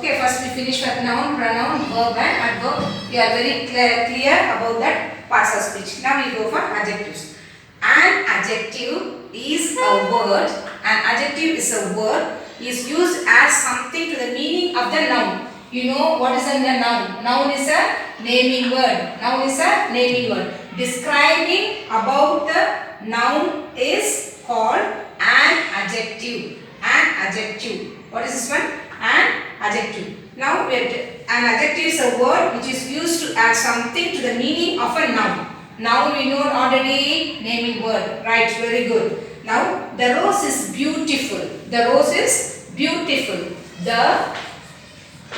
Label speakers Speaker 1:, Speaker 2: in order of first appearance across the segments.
Speaker 1: Okay, first we finish with noun, pronoun, verb and adverb. We are very clear about that parts of speech. Now we go for adjectives. An adjective is a word. An adjective is a word is used as something to the meaning of the noun. You know what is a noun? Noun is a naming word. Noun is a naming word. Describing about the noun is called an adjective. An adjective. What is this one? An adjective. Now an adjective is a word which is used to add something to the meaning of a noun. Noun we know already, naming word. Right, very good. Now the rose is beautiful. The rose is beautiful. The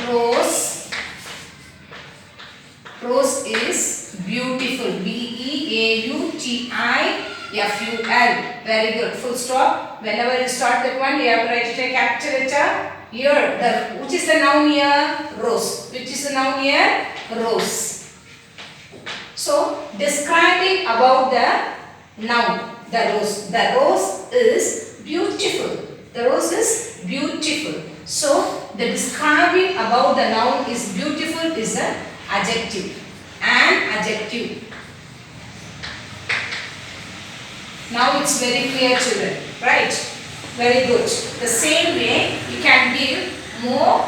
Speaker 1: rose is beautiful. B-E-A-U-T-I-F-U-L. Very good. Full stop. Whenever you start that one, you have to write a capital letter. Here, which is the noun here? Rose. Which is the noun here? Rose. So, describing about the noun, the rose. The rose is beautiful. The rose is beautiful. So, the describing about the noun is beautiful is an adjective. An adjective. Now it's very clear, children. Right? Very good. The same way, you can give more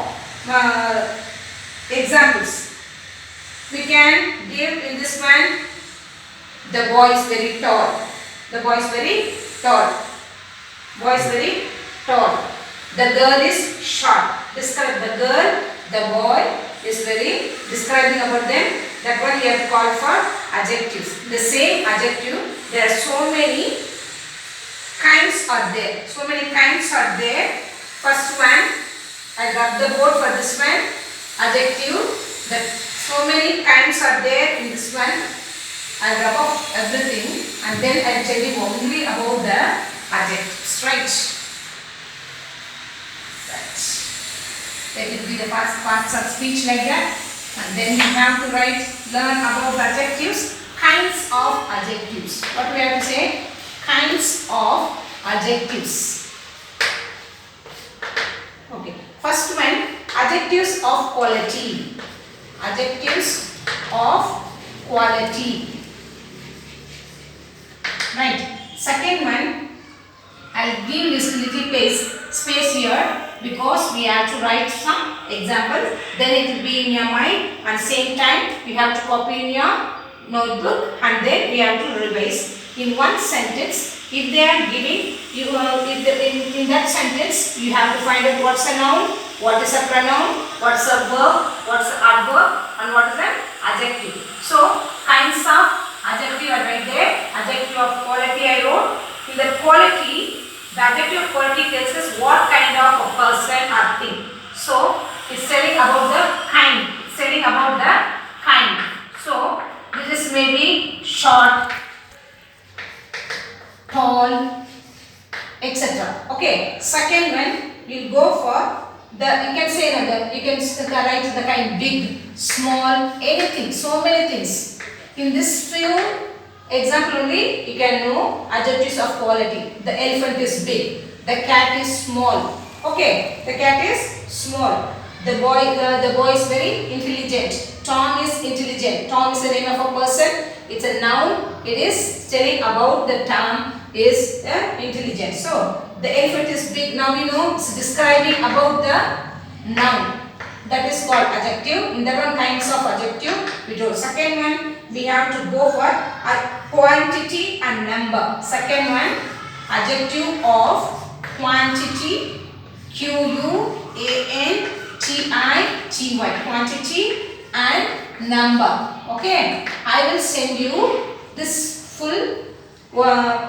Speaker 1: examples. We can give in this one, the boy is very tall. The boy is very tall. Boy is very tall. The girl is short. Describe the girl, the boy is very describing about them. That one we have called for adjectives. The same adjective, there are so many kinds are there. So many kinds are there. First one, I got the board for this one. Adjective. That so many kinds are there in this one. I rub off everything and then I tell you only about the adjectives. Right. That will be the parts of speech like that. And then we have to learn about adjectives. Kinds of adjectives. What we have to say? Kinds of adjectives. Okay. First one, adjectives of quality. Adjectives of quality. Right. Second one, I'll give this little space here because we have to write some examples. Then it will be in your mind and same time you have to copy in your notebook and then we have to revise. In one sentence, if they are giving, in that sentence, you have to find out what's a noun, what is a pronoun, what's a verb, what's an adverb, and what is an adjective. So, kinds of adjective are right there. Adjective of quality I wrote. In the quality, the adjective of quality tells us what kind of a person or thing. So, it's telling about the kind. It's telling about the kind. So, this may be short, tall, etc. Okay. Second one, we'll go for the, you can say another, you can write the kind big, small, anything, so many things. In this few example only, you can know adjectives of quality. The elephant is big, the cat is small. Okay, the cat is small. The boy is very intelligent. Tom is intelligent. Tom is the name of a person. It's a noun. It is telling about the Tom is intelligent. So, the elephant is big. Now we know it's describing about the noun. That is called adjective. In that one, kinds of adjective we told. Second one, we have to go for a quantity and number. Second one, adjective of quantity. Q-U-A-N-T-I-T-Y. Quantity and number. Okay. I will send you this full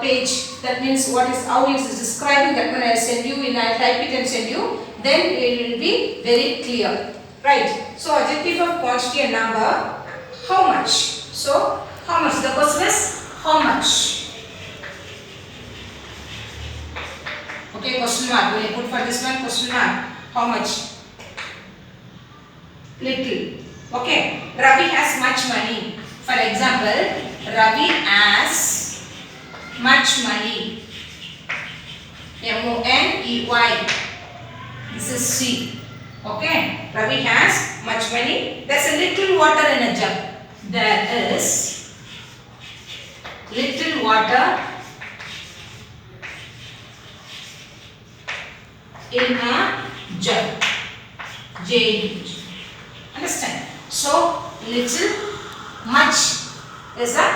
Speaker 1: page. That means what is how it is describing. That one I will send you. I'll type it and send you. Then it will be very clear. Right. So adjective of quantity and number. How much? So how much? The question is how much? Okay, question mark. Will you put for this one question mark? How much? Little. Okay. Ravi has much money. For example, Ravi has much money. M-O-N-E-Y. This is C. Okay, Ravi has much money. There's a little water in a jug. There is little water in a jug. J. Understand? So, little, much is the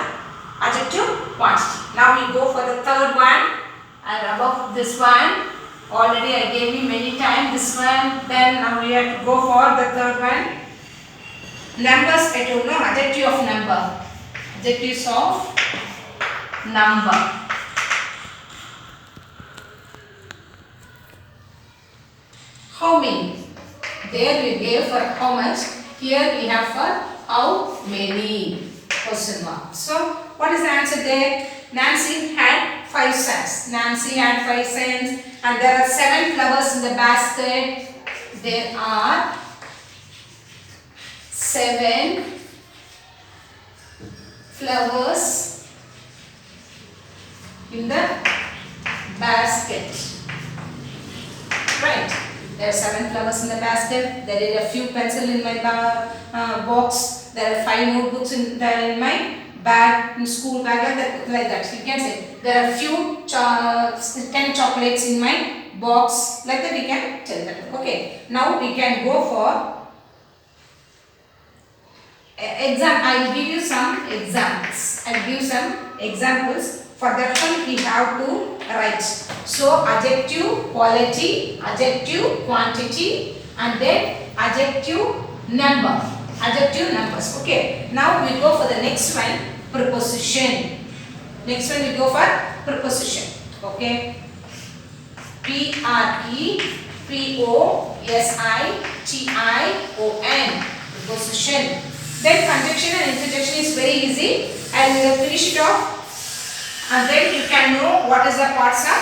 Speaker 1: adjective quantity. Now we go for the third one. And above this one, already I gave you many times this one. Then now we have to go for the third one. Numbers, I don't know, adjective of number. Adjectives of number. How many? There we gave for how much. Here we have for how many. Question mark. So what is the answer there? Nancy had 5 cents. Nancy had 5 cents. And there are 7 flowers in the basket. There are 7 flowers in the basket. Right. There are 7 flowers in the basket. There are a few pencils in my box. There are 5 notebooks in my bag, in school bag, like that. You can say there are few 10 chocolates in my box. Like that we can tell that. Okay. Now we can go for exam. I will give you some examples. I will give some examples. For that one we have to write. So adjective quality, adjective quantity, and then adjective number. Adjective numbers. Okay. Now we go for the next one, preposition. Next one we go for preposition. Okay. Preposition. Preposition. Then conjunction and interjection is very easy. I will finish it off. And then you can know what is the parts of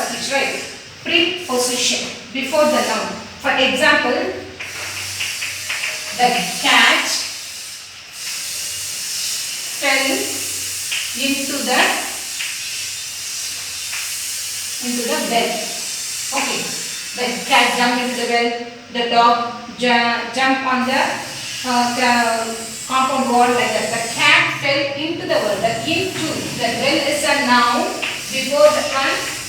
Speaker 1: speech, right? Preposition, before the noun. For example, the cat fell into the well. Okay, the cat jumped into the well. The dog jumped on the compound wall like that. The cat fell into the well. The into, the well is a noun before the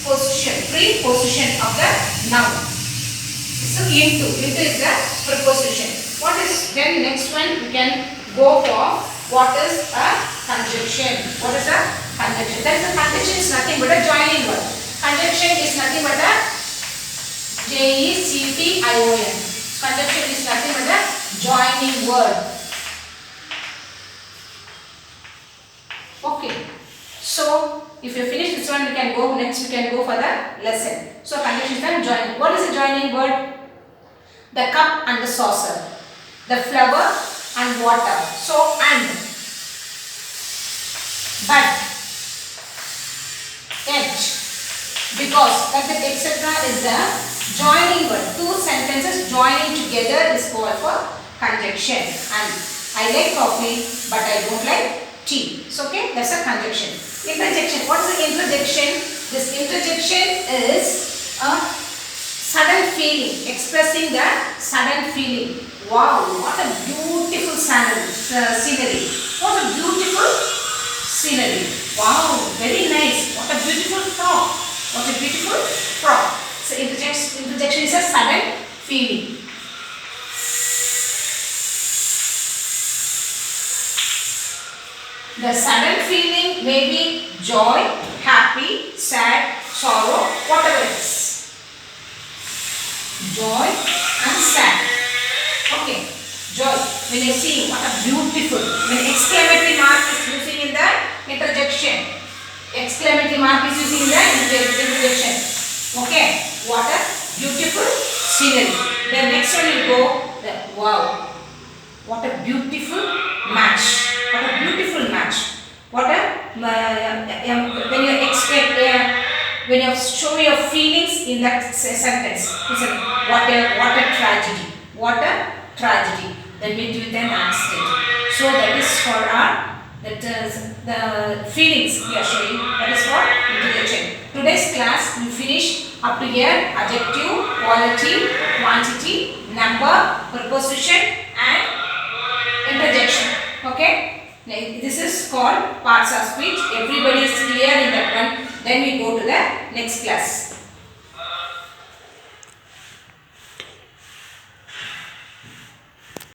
Speaker 1: position, preposition of the noun. So into is the preposition. What is then next one? We can go for what is a conjunction. What is a conjunction? That is a conjunction is nothing but a joining word. Conjunction is nothing but a JECTION. Conjunction is nothing but a joining word. Okay. So if you finish this one, we can go next. We can go for the lesson. So conjunction and joining. What is a joining word? The cup and the saucer, the flower and water. So and, but, edge, because, like that, etc. is the joining word. 2 sentences joining together is called for conjunction. And I like coffee, but I don't like tea. So okay, that's a conjunction. Interjection. What is the interjection? This interjection is a sudden feeling, expressing the sudden feeling. Wow, what a beautiful scenery. What a beautiful scenery. Wow, very nice. What a beautiful frog. What a beautiful frog. So interjection is a sudden feeling. The sudden feeling may be joy, happy, sad, sorrow, whatever it is. Joy and sad. Okay. Joy. When you see what a beautiful. When exclamatory mark is using in the interjection. Exclamatory mark is using in the interjection. Okay. What a beautiful scenery. The next one will go. Wow. What a beautiful match. What a beautiful match. What a when you expect when you show your feelings in that sentence. Listen, what a tragedy. What a tragedy. Then we do then accident. So that is for our the feelings we are showing. That is for interjection. Today's class we finish up to here: adjective, quality, quantity, number, preposition and interjection. Okay. This is called parts of speech. Everybody is clear in that one. Then we go to the next class.